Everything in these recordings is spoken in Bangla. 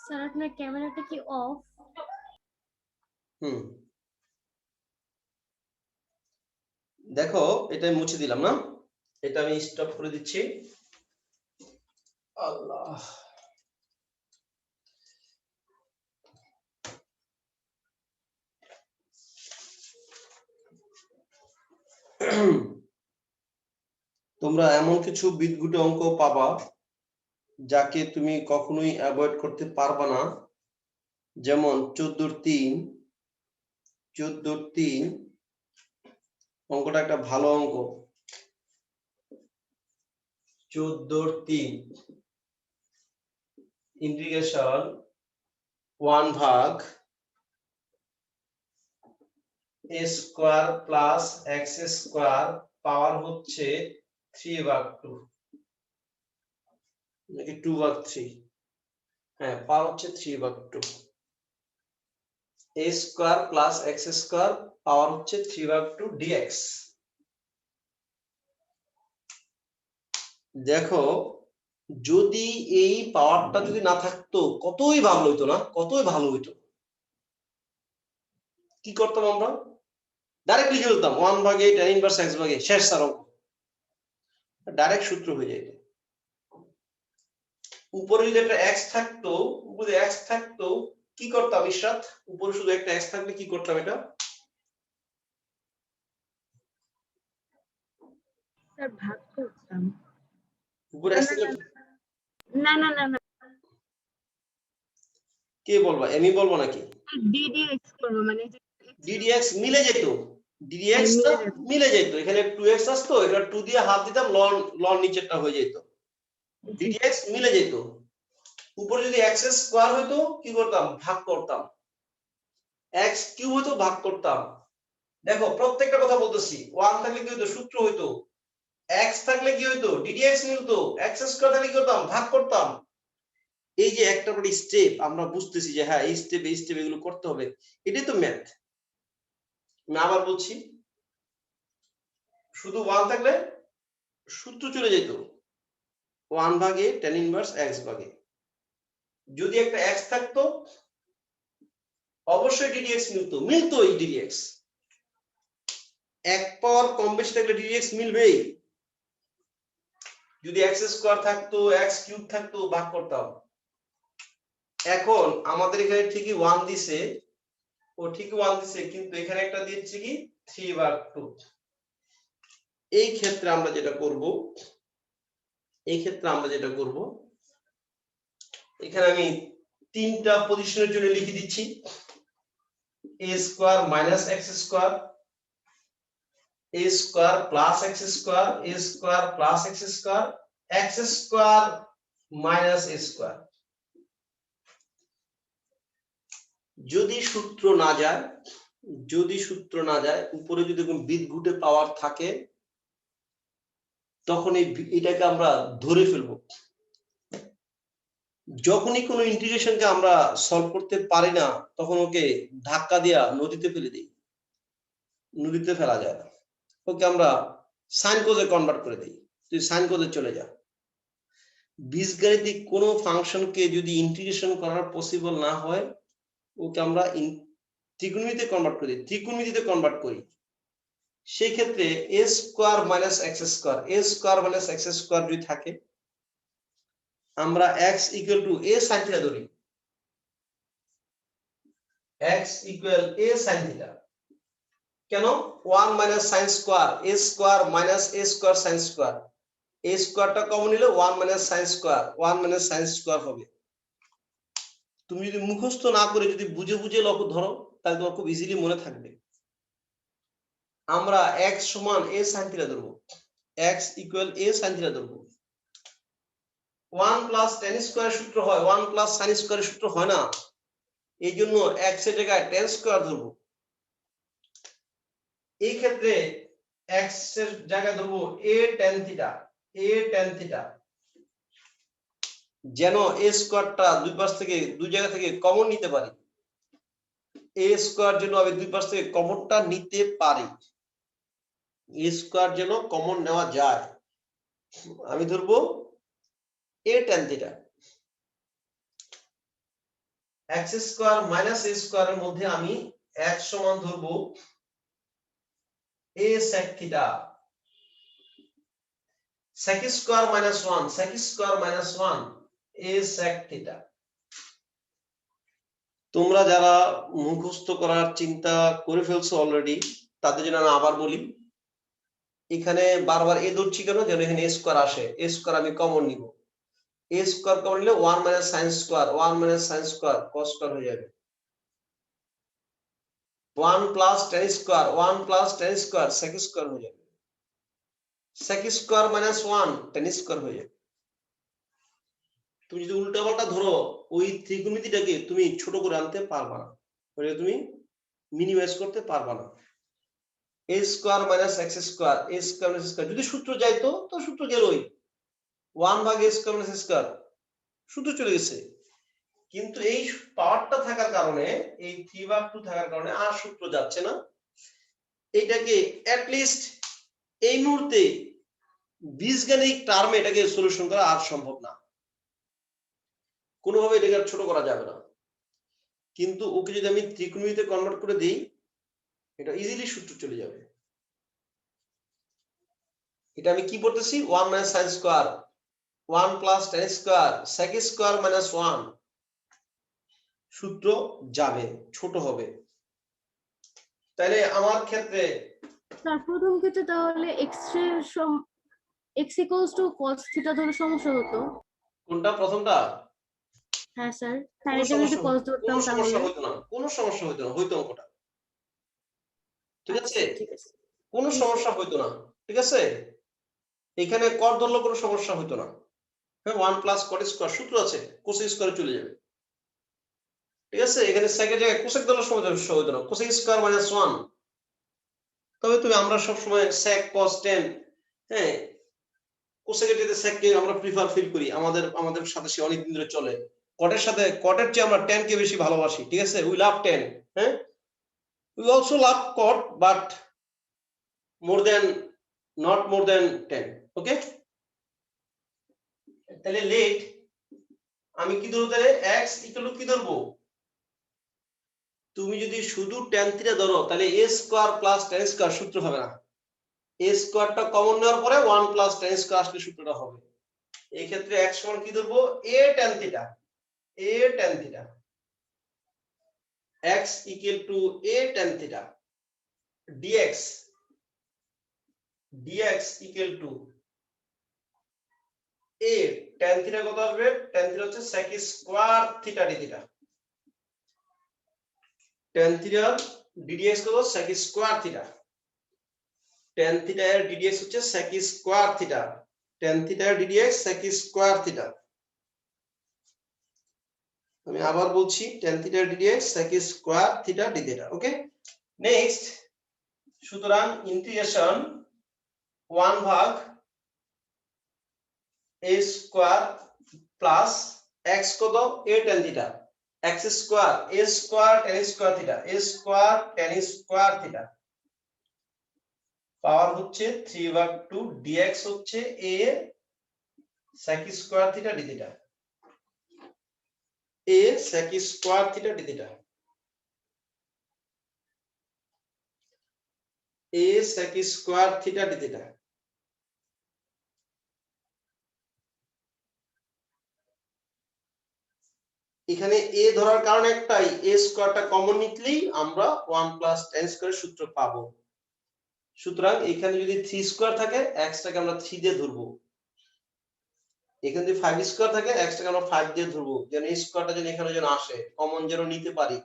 স্যার আপনার ক্যামেরাটা কি অফ? দেখো এটা মুছে দিলাম না, এটা আমি স্টপ করে দিচ্ছি। আল্লাহ, তোমরা এমন কিছু বিদঘুটে অঙ্ক পাবা যাকে তুমি কখনোই অ্যাভয়েড করতে পারবা না। যেমন 14/3 অঙ্কটা একটা ভালো অঙ্ক। 14/3 ইন্টিগ্রেশন 1/a² প্লাস x² পাওয়ার হচ্ছে 3/2 নাকি 2/3, হ্যাঁ পাওয়ার হচ্ছে 3/2। a² প্লাস x² পাওয়ার হচ্ছে 3/2 dx। দেখো যদি এই পাওয়ারটা যদি না থাকতো কতই ভালো হইতো না, কতই ভালো হইতো। কি করতাম আমরা? ডাইরেক্ট লিখে ফেলতাম 1/tan−1 x/, শেষ স্যার অঙ্ক, ডাইরেক্ট সূত্র হয়ে যেত। উপরে যদি একটা x থাকতো, উপরে x থাকতো কি করতাম ইশরাত? উপরে শুধু একটা x থাকলে কি করতাম এটা? স্যার ভাগ করতাম। উপরে x থাকলে না না না না, কে বলবা, আমি বলবো নাকি? ddx করব, মানে যে ddx মিলে যেত, ddx টা মিলে যাবে। মিলে যেত, এখানে 2x আসতো, এটা 2 দিয়ে হাত দিতাম, লন লন নিচেরটা হয়ে যেত, জি ddx মিলে যেত। উপরে যদি x² হইতো কি করতাম? ভাগ করতাম। x³ হইতো ভাগ করতাম। দেখো প্রত্যেকটা কথা বলতেছি, 1 থাকলে কি হইতো? সূত্র হইতো। x থাকলে কি হইতো? ddx মিলতো। x² থাকলে কি করতাম? ভাগ করতাম। এই যে একটা পর স্টেপ আমরা বুঝতেছি যে হ্যাঁ এই স্টেপ এগুলো করতে হবে, এটাই তো ম্যাথ। আমি আবার বলছি, শুধু 1 থাকলে সূত্র চলে যেত 1/tan−1 x/। যদি একটা x থাকতো অবশ্যই ddx মিলতো এই ddx। এক পাওয়ার কম বেশি থাকলে ddx মিলবেই। যদি x² থাকতো, x³ থাকতো, ভাগ করতাম। এখন আমাদের এখানে ঠিকই 1 দিছে, ও ঠিকই 1 দিছে, কিন্তু এখানে একটা দিচ্ছে কি 3/2। এই ক্ষেত্রে আমরা যেটা করব, এখানে আমি তিনটা পজিশনের জন্য লিখে দিচ্ছি, a² minus x², a² plus x², a² plus x², x² minus a²। যদি সূত্র না যায়, উপরে যদি কোনো বিদঘুটে পাওয়ার থাকে, তখন এটাকে আমরা ধরে ফেলবো। যখনই কোনো ইন্টিগ্রেশনকে আমরা সলভ করতে পারি না, তখন ওকে ধাক্কা দিয়া নদীতে ফেলে দিই। নদীতে ফেলা যায় না, ওকে আমরা সাইন কোজে কনভার্ট করে দিই। তুই সাইন কোজে চলে যা। বীজগাণিতিক কোনো ফাংশনকে যদি ইন্টিগ্রেশন করার পসিবল না হয়, ওকে আমরা ত্রিকোণমিতিতে কনভার্ট করি। সেই ক্ষেত্রে a² মাইনাস x² যদি থাকে, আমরা x = a sin θ ধরি। x = a sin θ। কেন? 1 minus sin square, a² minus a² sin square. a স্কয়ারটা কমন নিলে 1 minus sin square, 1 minus sin square হবে। তুমি যদি মুখস্থ না করে যদি বুঝে বুঝে লক্ষ্য ধরো, তাহলে তোমার খুব ইজিলি মনে থাকবে। আমরা x সমান a sin θ ধরব, x = a sin θ ধরব। 1 প্লাস tan স্কয়ার সূত্র হয়, 1 প্লাস sin স্কয়ারের সূত্র হয় না। এই জন্য x এর জায়গায় tan স্কয়ার ধরব। এই ক্ষেত্রে x এর জায়গায় ধরব a tan θ, a tan θ। যেন a স্কয়ারটা দুই জায়গা থেকে কমন নিতে পারি। a স্কয়ার যেন আমি দুই পাশ থেকে কমনটা নিতে পারি, a স্কয়ার যেন কমন নেওয়া যায়, আমি ধরব a tan θ। x square minus a স্কয়ারের মধ্যে আমি x সমান ধরবো a sec theta, sec square minus 1, sec square minus 1 a sec theta. তোমরা যারা মুখস্থ করার চিন্তা করে ফেলছো অলরেডি, তাদের জন্য আমি আবার বলি, এখানে বারবার এ ধরছি কেন, যেন এখানে a স্কয়ার আসে। a স্কয়ার আমি কমন নিব, a স্কয়ার কমন নিলে 1 minus sin square, 1 minus sin square cos square হয়ে যাবে। 1 plus tan square, 1 plus tan square sec square হয়ে যাবে। sec square minus 1 tan square হয়ে যাবে। তুমি যদি উল্টাপাল্টা ধরো, ওই ত্রিকোণমিতিটাকে তুমি ছোট করে আনতে পারবা না, মানে তুমি মিনিমাইজ করতে পারবা না। a square minus x square, a square minus square যদি সূত্র যাইতো, তো সূত্র গেলই, 1 ভাগ a স্কয়ার মাইনাস স্কয়ার সূত্র চলে গেছে। কিন্তু এই পাওয়ারটা থাকার কারণে, এই 3/2 থাকার কারণে আর সূত্র যাচ্ছে না। এটাকে অ্যাট লিস্ট এই মুহূর্তে বীজগাণিতিক টার্মে এটাকে সলিউশন করা আর সম্ভব না, কোনোভাবে এটাকে ছোট করা যাবে না। কিন্তু ওকে যদি আমি ত্রিকোণমিতিতে কনভার্ট করে দিই, এটা ইজিলি সূত্র চলে যাবে। এটা আমি কি পড়তেছি, 1 minus sin square, 1 plus tan square sec square minus 1, সূত্র যাবে, ছোট হবে। তাহলে আমার ক্ষেত্রে স্যার প্রথম ক্ষেত্রে তাহলে x এর x equals to cos theta ধরে সমস্যা হতো। কোনটা প্রথমটা? হ্যাঁ স্যার, এটা যদি cos ধরতাম তাহলে সমস্যা হতো না, কোনো সমস্যা হতো না, হইতো অঙ্কটা, ঠিক আছে? ঠিক আছে, কোনো সমস্যা হইতো না, ঠিক আছে? এখানে cos ধরলে কোনো সমস্যা হইতো না। হ্যাঁ, 1 প্লাস cot স্কয়ার সূত্র আছে, cos স্কয়ারে চলে যাবে, ঠিক আছে? এখানে sec এর জায়গায় cosec ধরলে সমস্যা হইতো না, cosec স্কয়ার মাইনাস 1। তবে তুমি আমরা সব সময় sec cos tan, হ্যাঁ, cosec এর জায়গায় sec কে আমরা প্রিফার ফিল করি, আমাদের সাথে সে অনেক দিন ধরে চলে। কটের সাথে, কটের চেয়ে আমরা tan কে বেশি ভালোবাসি, ঠিক আছে? উই লাভ tan, হ্যাঁ, we also love cot, but more than, not more than 10, ওকে? তাহলে লেট আমি কি ধরবো, তাহলে x ইকুয়াল টু কি ধরবো? তুমি যদি শুধু tan থিটা ধরো, তাহলে a square plus tan square সূত্র হবে না। a স্কয়ারটা কমন নেওয়ার পরে 1 প্লাস tan স্কয়ার আসলে সূত্রটা হবে। এই ক্ষেত্রে x সমান কি ধরবো, a tan theta, a tan theta, x equal to a tan theta, dx, dx equal to a tan theta কত আসবে, tan থিটা হচ্ছে sec square theta d theta, tan theta ddx কত, sec square theta, tan theta এর ddx হচ্ছে sec square theta, tan theta এর ddx sec স্কয়ার থিটা। আমি আবার বলছি, tan থিটা এর ddx sec square theta d theta, okay? Next, সুতরাং ইন্টিগ্রেশন 1 ভাগ a স্কয়ার প্লাস x কত, a tan theta, x square a square tan square theta, a square tan square theta, power হচ্ছে 3/2, dx হচ্ছে a sec square theta d theta, a sec square theta d theta, a sec square theta d theta. এখানে a ধরার কারণ একটাই, a স্কয়ারটা কমন নিলেই আমরা 1 প্লাস tan স্কয়ারের সূত্র পাবো। সুতরাং এখানে যদি 3 স্কয়ার থাকে, x টাকে আমরা 3 দিয়ে ধরবো। এখানে যদি 5 স্কয়ার থাকে, x টাকে আমরা 5 দিয়ে ধরবো, যেন এই স্কয়ারটা যেন এখানে যেন আসে, কমন যেন নিতে পারি।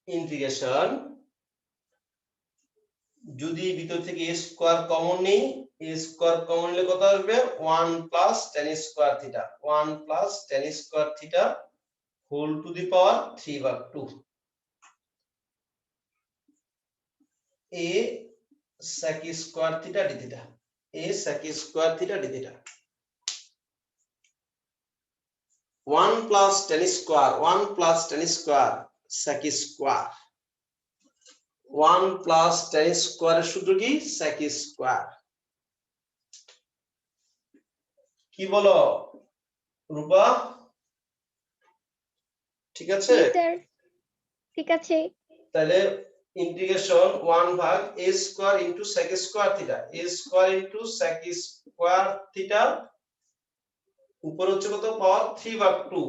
ইন্টিগ্রেশন, যদি ভিতর থেকে a স্কয়ার কমন নেই, a স্কয়ার কমন নিলে কত আসবে, 1 plus tan square theta, 1 plus tan square থিটা whole to the power 3/2, a sec square theta d theta, a sec square theta d থিটা, 1 plus tan square, 1 plus tan square sec square, 1 plus tan স্কয়ারের সূত্র কি, sec স্কয়ার। কি বলো, রূপা ঠিক আছে? জি স্যার, ঠিক আছে। তাহলে ইন্টিগ্রেশন 1 ভাগ a square into sec square theta, a square into sec square theta, উপর হচ্ছে কত পাওয়ার 3 ভাগ 2,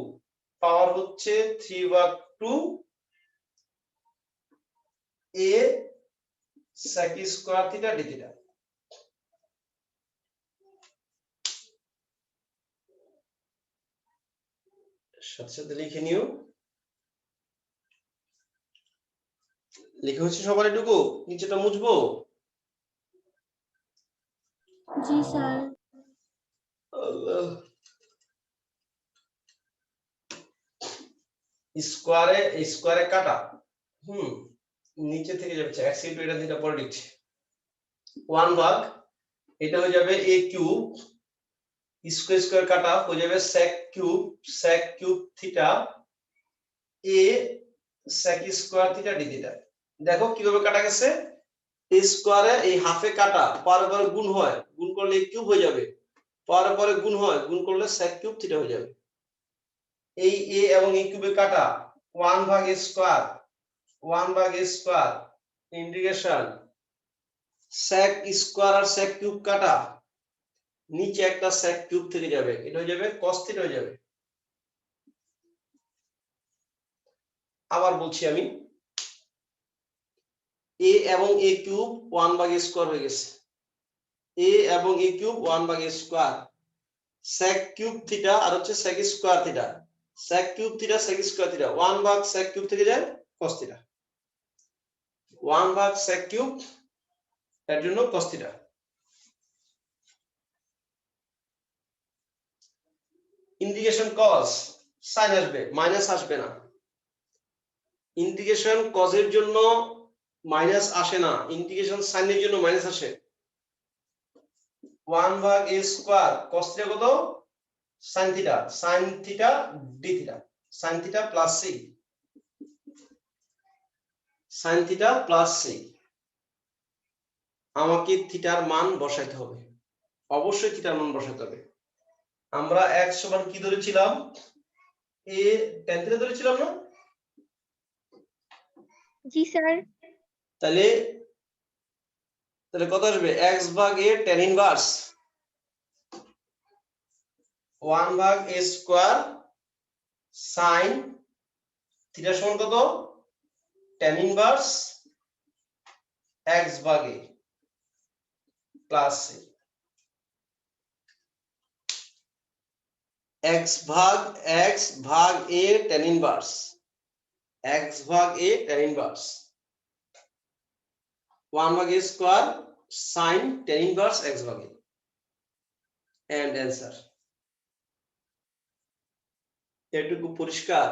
পাওয়ার হচ্ছে 3 ভাগ 2 a sec square theta d theta. সাথে সাথে লিখে নিও, লিখে হচ্ছে সবার এটুকু, নিচেটা মুছবো। জি স্যার। আল্লাহ। স্কয়ারে স্কয়ারে কাটা, নিচে থেকে যাচ্ছে x ইনটু এটা থিটা পরে লিখছি 1 ভাগ এটা হয়ে যাবে a কিউব স্কয়ার স্কয়ার কাটা হয়ে যাবে sec cube theta a sec square theta d theta. দেখো কিভাবে কাটা গেছে, a স্কয়ারে এই হাফে কাটা পরে পরে গুণ হয়, গুণ করলে কিউব হয়ে যাবে, পরে পরে গুণ হয়, গুণ করলে sec কিউব থিটা হয়ে যাবে। এই a এবং a কিউবে কাটা 1 ভাগ a স্কয়ার, 1 ভাগ a square integration sec square আর sec কিউব কাটা, নিচে একটা sec কিউব থেকে যাবে, এটা হয়ে যাবে cos থিটা হয়ে যাবে। আবার বলছি আমি, a এবং a কিউব 1 ভাগ a স্কয়ার হয়ে গেছে, a এবং a কিউব 1 ভাগ a square, sec cube theta আর হচ্ছে sec square theta, sec cube theta sec square theta 1 ভাগ sec কিউব থেকে যায় cos থিটা, 1 ভাগ sec কিউব এর জন্য cos theta. Integration cos sin আসবে, মাইনাস আসবে না। ইন্টিগ্রেশন cos এর জন্য মাইনাস আসে না, ইন্টিগ্রেশন sin এর জন্য মাইনাস আসে। 1 ভাগ a স্কয়ার cos থিটা কত, sin theta d theta, sin theta plus c, sin theta plus c। আমাকে থিটার মান বসাইতে হবে, অবশ্যই থিটার মান বসাইতে হবে। আমরা x সমান কি ধরেছিলাম, a tan থিটা ধরেছিলাম না? জি স্যার। তাহলে তাহলে কত আসবে, x ভাগ a tan ইনভার্স 1 ভাগ a স্কয়ার sin থিটা সমান কত, tan ইনভার্স x ভাগ a প্লাস c, x ভাগ a tan ইনভার্স, x ভাগ a tan ইনভার্স 1 ভাগ a square sin tan inverse x ভাগ a, এন্ড অ্যানসার। এটুকু পরিষ্কার?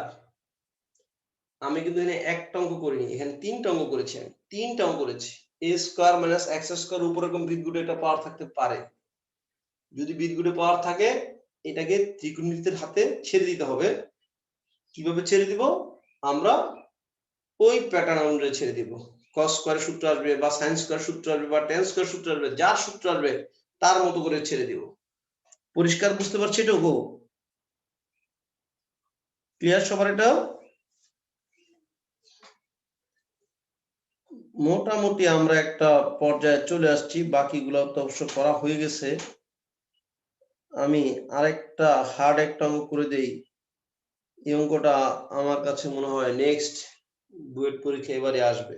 আমি কিন্তু এখানে একটা অঙ্ক করিনি, এখানে তিনটা অঙ্ক করেছি, আমি তিনটা অঙ্ক করেছি। a square minus x square উপর এরকম বৃত্তগুলো একটা পাওয়ার থাকতে পারে, যদি বৃত্তগুলো পাওয়ার থাকে এটাকে ত্রিকোণমিতির হাতে ছেড়ে দিতে হবে। কিভাবে ছেড়ে দিব, আমরা ওই প্যাটার্ন অনুযায়ী ছেড়ে দিব, cos স্কয়ার সূত্র আসবে বা sin স্কয়ার সূত্র আসবে বা tan স্কয়ার সূত্র আসবে, যার সূত্র আসবে তার মতো করে ছেড়ে দিব। পরিষ্কার বুঝতে পারছি এটুকু? ক্লিয়ার সবার? এটা মোটামুটি আমরা একটা পর্যায়ে চলে আসছি, বাকিগুলো তো অবশ্য করা হয়ে গেছে। আমি আরেকটা হার্ড একটা অঙ্ক করে দেই। এই অঙ্কটা আমার কাছে মনে হয় নেক্সট বুয়েট পরীক্ষা এবারে আসবে,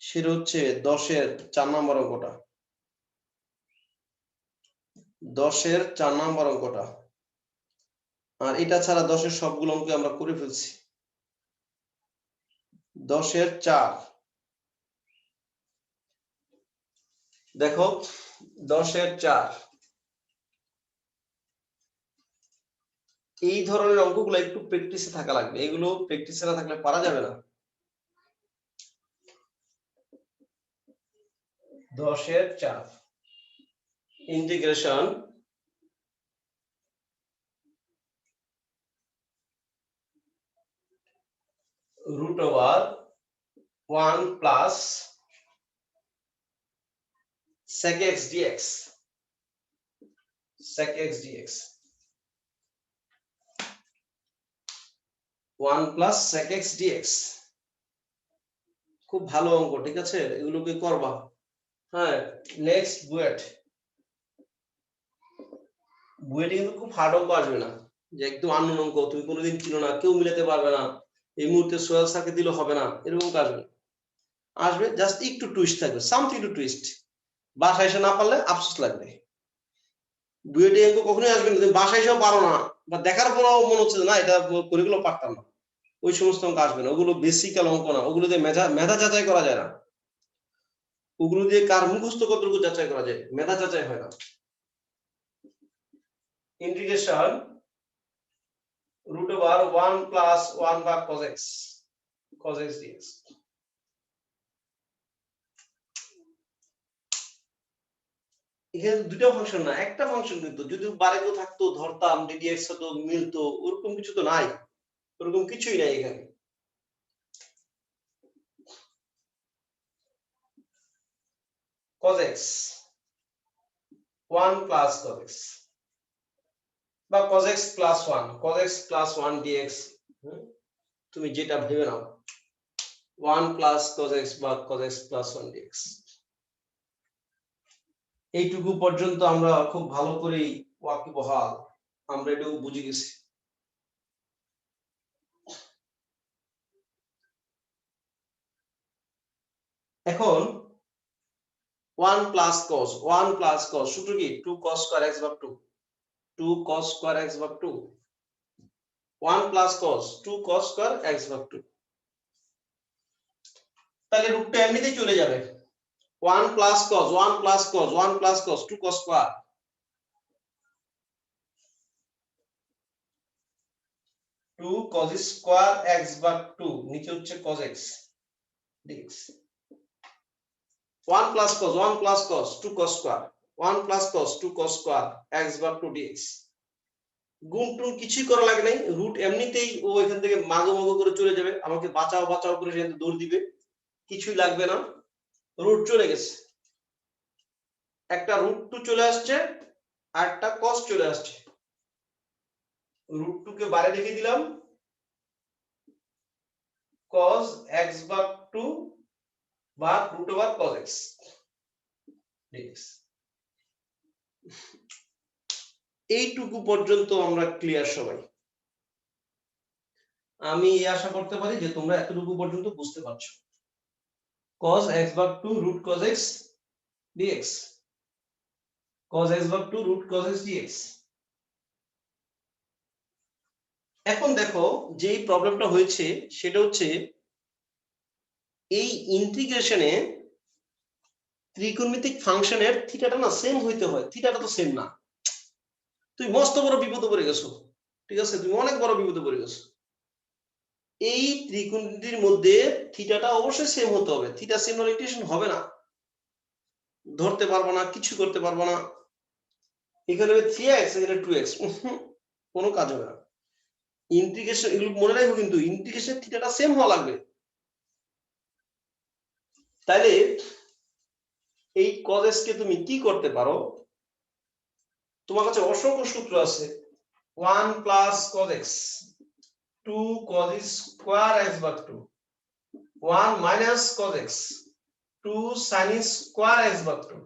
সেটা হচ্ছে 10-এর 4 নম্বর অঙ্কটা, 10-এর 4 নম্বর অঙ্কটা। আর এটা ছাড়া 10-এর সবগুলো অঙ্ক আমরা করে ফেলছি। 10-এর 4 দেখো, 10-এর 4 এই ধরনের অঙ্কগুলো একটু প্র্যাকটিসে থাকা লাগবে, এগুলো প্র্যাকটিসে না থাকলে পারা যাবে না। 10-এর 4 integration root over 1 plus sec x dx, sec x dx 1 plus sec x dx। খুব ভালো অঙ্ক, ঠিক আছে, এগুলোকে করবা। হ্যাঁ, নেক্সট বুয়েট। বুয়েটে কিন্তু খুব হার্ড অঙ্ক আসবে না, যে একদম আননোন অঙ্ক তুমি কোনোদিন চিনো না, কেউ মিলাতে পারবে না, এই মুহূর্তে সোহেল স্যারকে দিলে হবে না, এরকম আসবে না। আসবে জাস্ট একটু টুইস্ট থাকবে, সামথিং টু টুইস্ট। বাসায় এসে না পারলে আফসোস লাগবে। বুয়েটে অঙ্ক কখনোই আসবে না তুমি বাসায় এসেও পারো না, বা দেখার পরও মনে হচ্ছে না এটা করে গুলো পারতাম না, ওই সমস্ত অঙ্ক আসবে না। ওগুলো বেসিক্যাল অঙ্ক না, ওগুলো দিয়ে মেধা যাচাই করা যায় না, ওগুলো দিয়ে কার মুখস্থ কতটুকু যাচাই করা যায়, মেধা যাচাই হয় না। ইন্টিগ্রেশন √1 প্লাস 1 ভাগ cos x dx। এখানে দুটো ফাংশন না, একটা ফাংশন, কিন্তু যদি বারেকো থাকতো ধরতাম ddx হতো মিলতো, ওরকম কিছু তো নাই, ওরকম কিছুই নাই এখানে। cos x 1 plus cos x বা cos x প্লাস 1 dx, তুমি যেটা ভেবে নাও, 1 প্লাস cos x বা cos x প্লাস 1 dx। এইটুকু পর্যন্ত আমরা খুব ভালো করেই ওয়াকিবহাল, আমরা এটুকু বুঝে গেছি। এখন 1 প্লাস cos সূত্র কি 2 cos স্কয়ার x ভাগ 2 cos স্কয়ার x ভাগ 2, 1 plus cos 2 cos square x ভাগ 2। তাহলে রূপটা এমনিতেই চলে যাবে, 1 plus cos 2 cos square, 2 cos square x ভাগ 2, নিচে হচ্ছে cos x dx। 1 plus cos 2 cos square, 1 plus cos 2 cos square x ভাগ 2 dx। গুণ টুন কিছুই করা লাগে নাই, রুট এমনিতেই ও এখান থেকে মাগো করে চলে যাবে, আমাকে বাঁচাও করে সেখানে দৌড় দিবে, কিছুই লাগবে না, রুট চলে গেছে। একটা √2 চলে আসছে আর একটা cos চলে আসছে, √2 কে বাইরে রেখে দিলাম, cos x ভাগ 2 বা √cos x dx। এইটুকু পর্যন্ত আমরা ক্লিয়ার সবাই। আমি আশা করতে পারি যে তোমরা এতটুকু পর্যন্ত বুঝতে পারছো। cos x ভাগ 2 √cos x dx, cos x ভাগ 2 √cos x dx। এখন দেখো যেই প্রবলেমটা হয়েছে সেটা হচ্ছে এই ইন্টিগ্রেশনে ত্রিকোণমিতিক ফাংশনের থিটাটা না সেম হইতে হয়, থিটাটা তো সেম না, তুমি মস্ত বড় বিপদে পড়ে গেছো, ঠিক আছে, তুমি অনেক বড় বিপদে পড়ে গেছো। এই ত্রিকোণটির মধ্যে থিটাটা অবশ্যই সেম হতে হবে, থিটা সেম হলে ইন্টিগ্রেশন হবে না, ধরতে পারবো না, কিছু করতে পারবো না। এখানে 3x এখানে 2x, কোনো কাজ হবে না। ইন্টিগ্রেশন এগুলো মনে রাখবো, কিন্তু ইন্টিগ্রেশন থিটাটা সেম হওয়া লাগবে। তাইলে এই cos x কে তুমি কি করতে পারো, তোমার কাছে অসংখ্য সূত্র আছে। 1 plus cos x 2 cos square x ভাগ 2, 1 minus cos x 2 sin square x ভাগ 2।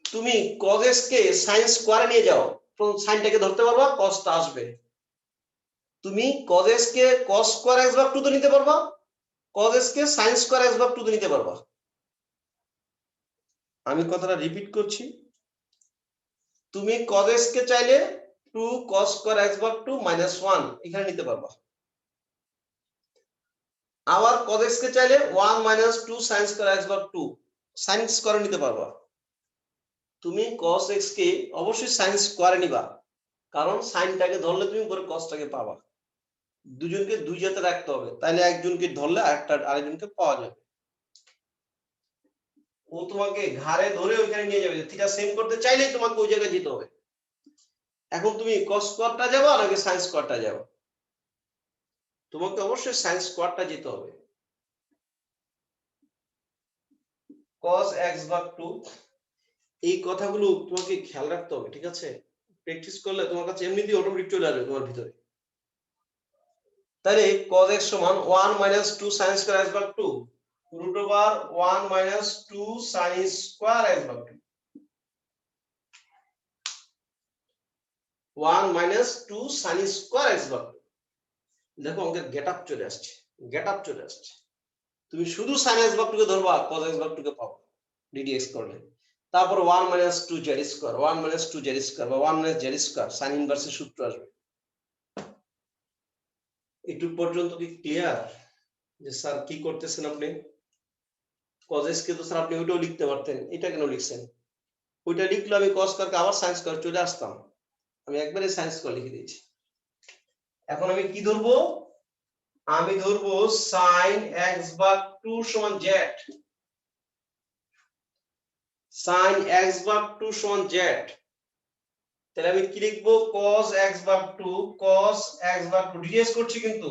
তুমি cos x কে sin স্কয়ারে নিয়ে যাও, সাইনটাকে ধরতে পারবা, cosটা আসবে। তুমি cos x কে cos স্কয়ার x ভাগ 2 তে নিতে পারবা, cos x কে sin স্কয়ার x ভাগ 2 তে নিতে পারবা। আমি কথাটা রিপিট করছি, তুমি cos x কে চাইলে 2 cos স্কয়ার x ভাগ 2 মাইনাস 1 এখানে নিতে পারবা, আবার cos x কে চাইলে 1 মাইনাস 2 sin স্কয়ার x ভাগ 2 sin স্কয়ারে নিতে পারবা। তুমি cos x কে অবশ্যই sin স্কয়ারে নিবা, কারণ সাইনটাকে ধরলে তুমি পরে cosটাকে পাবা। দুজনকে দুই জায়গাতে রাখতে হবে, তাহলে একজনকে ধরলে আরেকজনকে পাওয়া যাবে। ও তোমাকে ঘাড়ে ধরে ওইখানে নিয়ে যাবে, থিটা সেম করতে চাইলেই তোমাকে ওই জায়গায় যেতে হবে। এখন তুমি cos স্কয়ারটা যাবা নাকি sin স্কয়ারটা যাবা, তোমাকে অবশ্যই sin স্কয়ারটা যেতে হবে। cos x ভাগ 2, এই কথাগুলো তোমাকে খেয়াল রাখতে হবে, ঠিক আছে, প্র্যাকটিস করলে তোমার কাছে এমনিতেই অটোমেটিক চলে আসবে তোমার ভিতরে। তাহলে cos x সমান 1 minus 2 sin square x ভাগ 2 root over 1 minus 2 sin square x ভাগ 2 1 minus 2 sin square x ভাগ 2 দেখো অঙ্কের গেট আপ চলে আসছে তুমি শুধু sin x ভাগ 2 কে ধরবা cos x ভাগ 2 কে পাবো ddx করলে তারপর 1 minus 2 z square 1 minus 2 z square বা 1 minus z square sin ইনভার্সের সূত্র আসবে একটু পর্যন্ত কি ক্লিয়ার যে স্যার কি করতেছেন আপনি cos x কে তো স্যার আপনি ওইটাও লিখতে পারতেন এটা কেন লিখছেন ওইটা লিখলে আমি cos স্কয়ার কে আবার sin স্কয়ার চলে আসতাম আমি একবারে sin স্কয়ার লিখে দিয়েছি এখন আমি কি ধরবো আমি ধরবো sin x ভাগ 2 সমান z sin x ভাগ 2 সমান z তাহলে আমি কি লিখবো cos x ভাগ 2 cos x ভাগ 2 ds করছি কিন্তু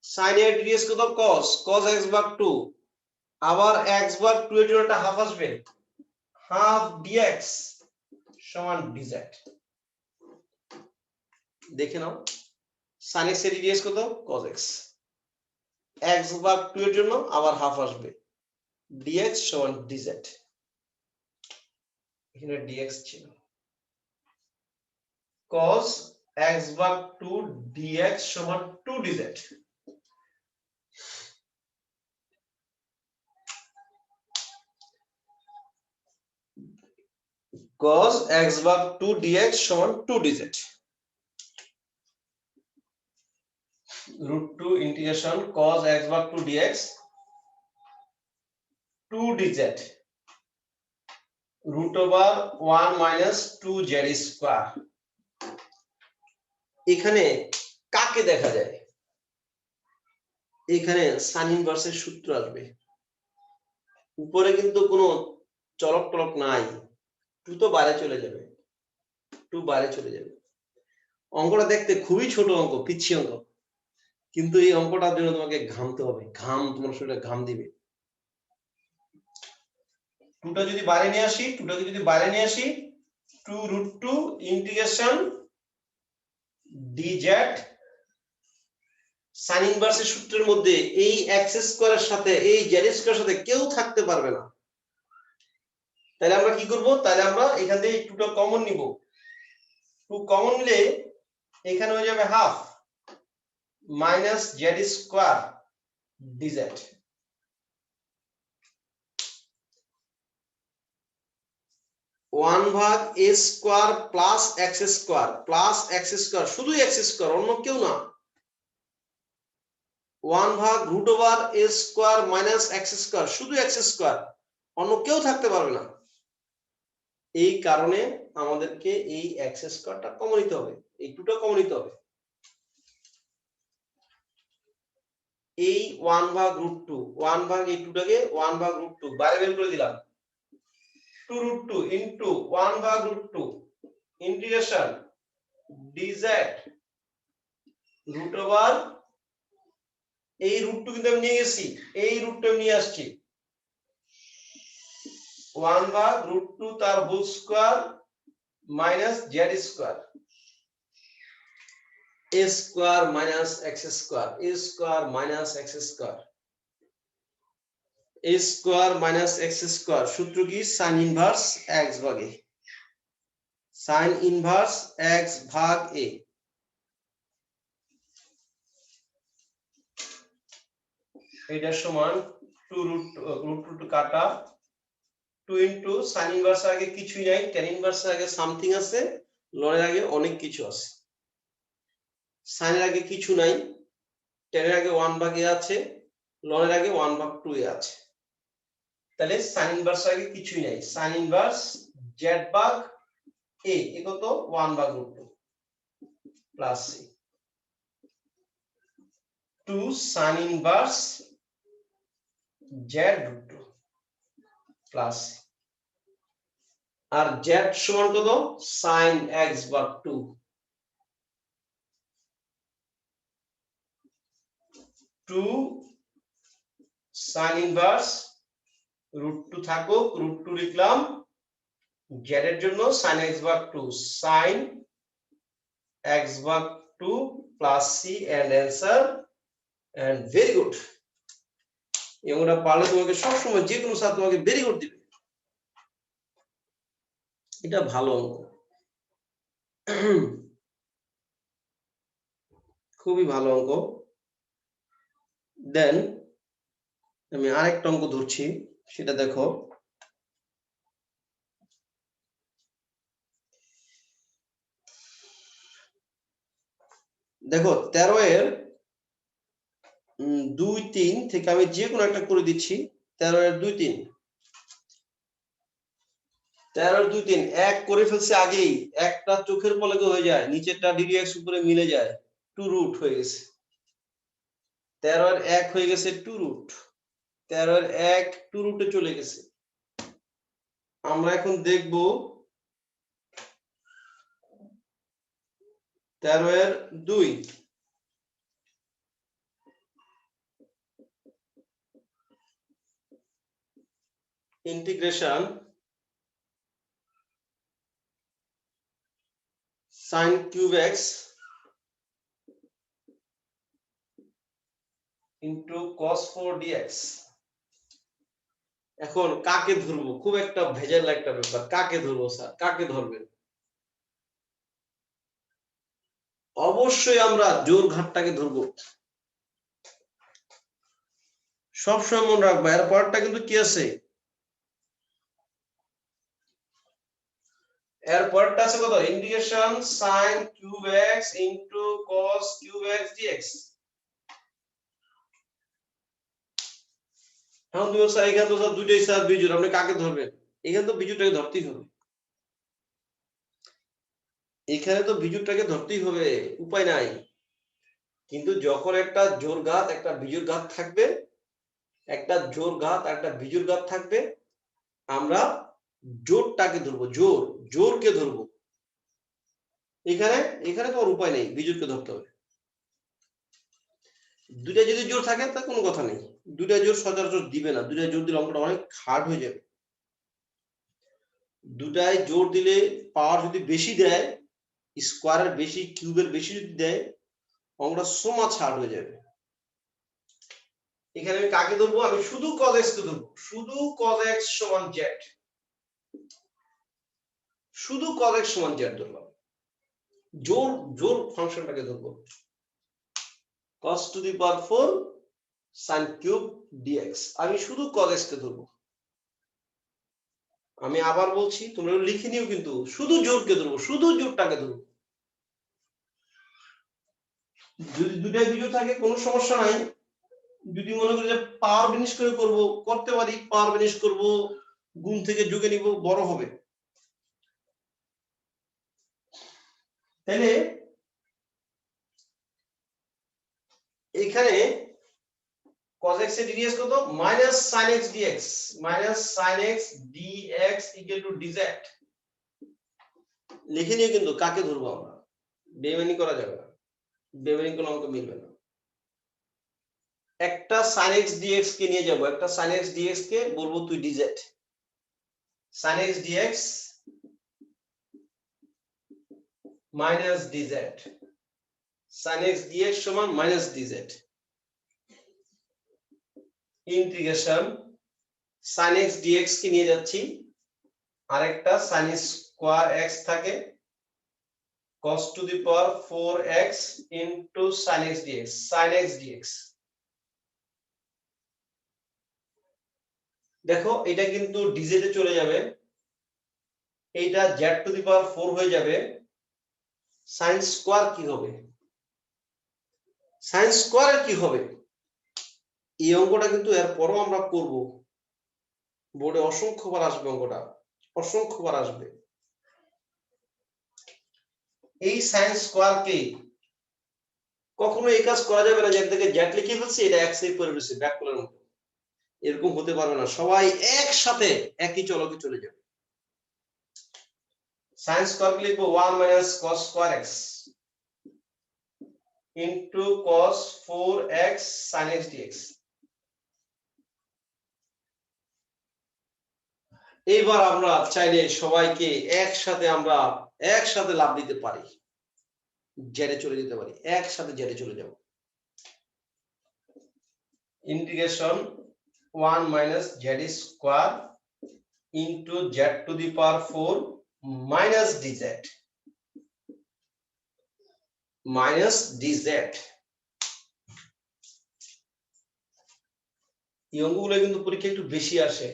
sin এর ds কত cos x ভাগ 2 আবার x ভাগ 2 এর জন্য একটা হাফ আসবে হাফ dx সমান dz দেখে নাও sin x এর ds কত cos x x ভাগ 2 এর জন্য আবার হাফ আসবে dx সমান dz এখানে dx ছিল cos x ভাগ 2 dx সমান 2 dz cos x ভাগ 2 dx সমান 2 dz root 2 integration cos x ভাগ 2 dx 2 dz root over 1 minus 2 z square এখানে কাকে দেখা যায় এখানে sin ইনভার্সের সূত্র আসবে উপরে কিন্তু কোনো চলক টলক নাই 2 তো বাইরে চলে যাবে 2 বাইরে চলে যাবে অঙ্কটা দেখতে খুবই ছোট অঙ্ক পিচ্ছি অঙ্ক কিন্তু এই অঙ্কটার জন্য তোমাকে ঘামতে হবে ঘাম তোমার শরীরে ঘাম দিবে 2টা যদি বাইরে নিয়ে আসি 2 root 2 integration dz sin ইনভার্সের সূত্রের মধ্যে এই x স্কয়ারের সাথে এই z স্কয়ারের সাথে কেউ থাকতে পারবে না তাহলে আমরা কি করব তাহলে আমরা এখান থেকে 2টা কমন নিব 2 কমন নিলে এখানে হয়ে যাবে half minus z square dz 1 ভাগ a square plus x square শুধু x স্কয়ার অন্য কেউ না 1 ভাগ root over a square minus x square শুধু x স্কয়ার অন্য কেউ থাকতে পারবে না এই কারণে আমাদেরকে এই x স্কয়ারটা কমন নিতে হবে এই 2টা কমন নিতে হবে এই 1 ভাগ রুট 2 1 ভাগ এই 2টাকে 1 ভাগ রুট 2 বাইরে বের করে দিলাম 2 root 2 into 1 ভাগ root 2 integration dz root over এই root 2 কিন্তু আমি নিয়ে গেছি এই রুটটা নিয়ে আসছি 1 ভাগ root 2 তার whole square minus z square a square minus x square a square minus x square a square minus x square সূত্র কি sin ইনভার্স x ভাগ a sin ইনভার্স x ভাগ a এটা সমান 2 root 2 কাটা 2 into sin ইনভার্স আগে কিছুই নাই tan ইনভার্স আগে সামথিং আছে লন এর আগে অনেক কিছু আছে sin এর আগে কিছু নাই tan এর আগে 1 ভাগ a আছে লন এর আগে 1 ভাগ 2 a আছে তাহলে sin ইনভার্স আগে কিছুই নাই sin ইনভার্স z ভাগ a কত 1 ভাগ √2 plus c 2 sin inverse z √2 plus c আর z সমান কত sin x ভাগ 2 2 sin ইনভার্স √2 থাকুক √2 লিখলাম z এর জন্য sin x ভাগ 2 sin x ভাগ 2 plus C and answer and very good. এই অঙ্কটা পারলে তোমাকে সবসময় যে কোনো স্যার তোমাকে ভেরি গুড দিবে, এটা ভালো অঙ্ক, খুবই ভালো অঙ্ক। দেন আমি আরেকটা অঙ্ক ধরছি, সেটা দেখো। দেখো 13 এর 2 3 থেকে আমি যে কোনো একটা করে দিচ্ছি। 13 এর 2 3, 13 এর 2 3 এক করে ফেলছে আগেই, একটা চোখের পলকে হয়ে যায়, নিচেরটা ডিডিএক্স উপরে মিলে যায়, 2 রুট হয়ে গেছে। 13 এর 1 হয়ে গেছে 2 রুট, 13 এর 1 2 রুটে চলে গেছে। আমরা এখন দেখব 13 এর 2, integration sin cube x into cos 4 dx। এখন কাকে ধরবো? খুব একটা ভেজাল একটা ব্যাপার, কাকে ধরবো স্যার, কাকে ধরবেন? অবশ্যই আমরা জোর ঘাটটাকে ধরবো, সবসময় মনে রাখবো। এর পরটা কিন্তু কি আছে? এর পরটা আছে কত? Integration sin cube x into cos cube x dx। এখন তুমি স্যার এখানে তো স্যার দুইটাই স্যার বিজোড়, আপনি কাকে ধরবেন? এখানে তো বিজোড়টাকে ধরতেই হবে, এখানে তো বিজোড়টাকে ধরতেই হবে, উপায় নাই। কিন্তু যখন একটা জোর ঘাত একটা বিজোড় ঘাত থাকবে, একটা জোর ঘাত একটা বিজোড় ঘাত থাকবে, আমরা জোরটাকে ধরবো, জোরকে ধরবো। এখানে এখানে তো আর উপায় নেই, বিজোড়কে ধরতে হবে। দুইটা যদি জোর থাকে তা কোনো কথা নেই, দুইটা জোর সচরাচর দিবে না, দুইটা জোর দিলে অঙ্কটা অনেক হার্ড হয়ে যাবে। দুটায় জোর দিলে পাওয়ার যদি বেশি দেয়, স্কোয়ারের বেশি কিউবের বেশি যদি দেয়, অঙ্কটা সো মাচ হার্ড হয়ে যাবে। এখানে আমি কাকে ধরবো? আমি শুধু cos x কে ধরবো, শুধু cos x সমান z, শুধু cos x সমান z ধরলাম। জোর ফাংশনটাকে ধরবো, cos to the power 4 sin cube dx। আমি শুধু cos x কে ধরবো। আমি আবার বলছি, তোমরা লিখে নিও, কিন্তু শুধু জোরকে ধরবো, শুধু জোরটাকে ধরবো। যদি দুটাই বিজোড় থাকে কোনো সমস্যা নাই। যদি মনে করি যে পাওয়ার বিনিশ করে করব, করতে পারি, পাওয়ার বিনিশ করব, গুণ থেকে যোগে নিব, বড় হবে। তাহলে এখানে cos x এর dx কত? minus sin x dx, minus sin x dx equal to dz। লিখে নিও কিন্তু কাকে ধরবো আমরা, বেইমানি করা যাবে না, বেইমানি কোনো অঙ্ক মিলবে না। একটা sin x dx কে নিয়ে যাব, একটা sin x dx কে বলবো তুই dz, sin x dx minus dz, sin x dx সমান minus dz। Integration sin x dx কে নিয়ে যাচ্ছি, আরেকটা sin স্কয়ার x থাকে, cos to the power 4x into sin x dx, sin x dx। দেখো এটা কিন্তু dz এ চলে যাবে, এইটা z to the power 4 হয়ে যাবে। sin স্কয়ার কি হবে? sin স্কয়ার কি হবে? এই অঙ্কটা কিন্তু এর পরও আমরা করব, বোর্ডে অসংখ্যবার আসবে অঙ্কটা, অসংখ্যবার আসবে। এই sin স্কয়ার কে কখনো এই কাজ করা যাবে না যে একদিকে z লিখে ফেলছি, এটা x এর পরে রয়েছে ব্যাককলের মতো, এরকম হতে পারবে না। সবাই একসাথে একই চলকে চলে যাবে। sin স্কয়ার লিখবো 1 minus cos square x into cos 4x sin x dx। এইবার আমরা চাইলে সবাইকে একসাথে লাভ দিতে পারি। জেডে চলে যেতে পারি, একসাথে জেডে চলে যাব। Integration 1 minus Z square into Z to the power 4 minus DZ এই অঙ্কগুলো কিন্তু পরীক্ষা একটু বেশি আসে।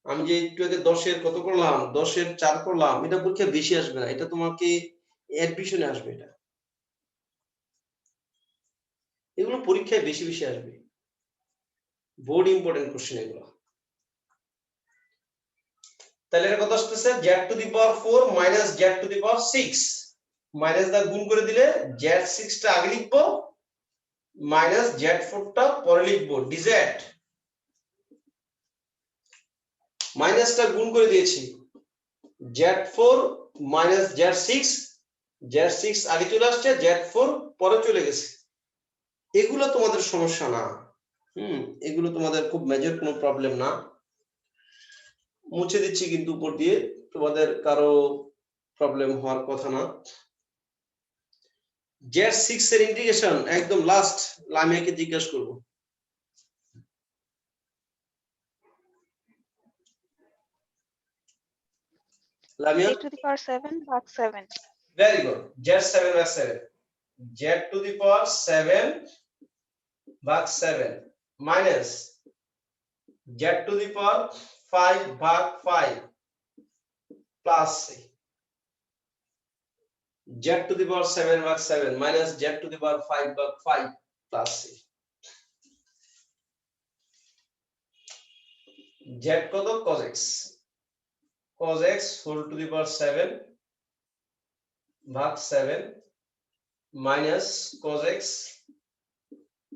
আমি যে একটু আগে 10-এর কত করলাম, 10-এর 4 করলাম, এটা পরীক্ষা বেশি আসবে না, এটা তোমাকে অ্যাডমিশনে আসবে। এটা এগুলো পরীক্ষায় বেশি বেশি আসবে, বোর্ড ইম্পর্টেন্ট কোশ্চেন এগুলো। তাহলে এটা কত আসতেছে, z to the power 4 minus z to the power 6, minus দা গুণ করে দিলে জেড 6 টা আগে লিখবো, মাইনাস জেড 4 টা পরে লিখবো, ডিজেড মাইনাসটা গুণ করে দিয়েছি, z4 মাইনাস z6, z6 আগে চলে আসছে, z4 পরে চলে গেছে। এগুলো তোমাদের সমস্যা না, এগুলো তোমাদের খুব মেজর কোনো প্রবলেম না। মুছে দিচ্ছি কিন্তু উপর দিয়ে, তোমাদের কারো প্রবলেম হওয়ার কথা না। z6 এর ইন্টিগ্রেশন একদম লাস্ট লামিয়াকে জিজ্ঞাসা করব। Lamia, z to the power 7 ভাগ 7 ভেরি গুড, z7 ভাগ 7, z টু দি পাওয়ার 7 ভাগ 7 minus z to the power 5 ভাগ 5 plus z to the power 7 ভাগ 7 minus z to the power 5 ভাগ 5 প্লাস z কত, cos x, cos x whole to the power 7 ভাগ 7 minus cos x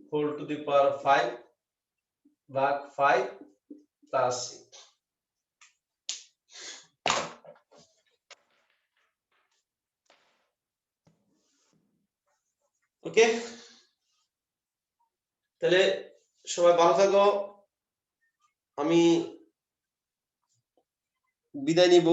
whole to the power 5 ভাগ 5 প্লাস ওকে। তাহলে সবাই ভালো থাকো, আমি বিদায় নিব।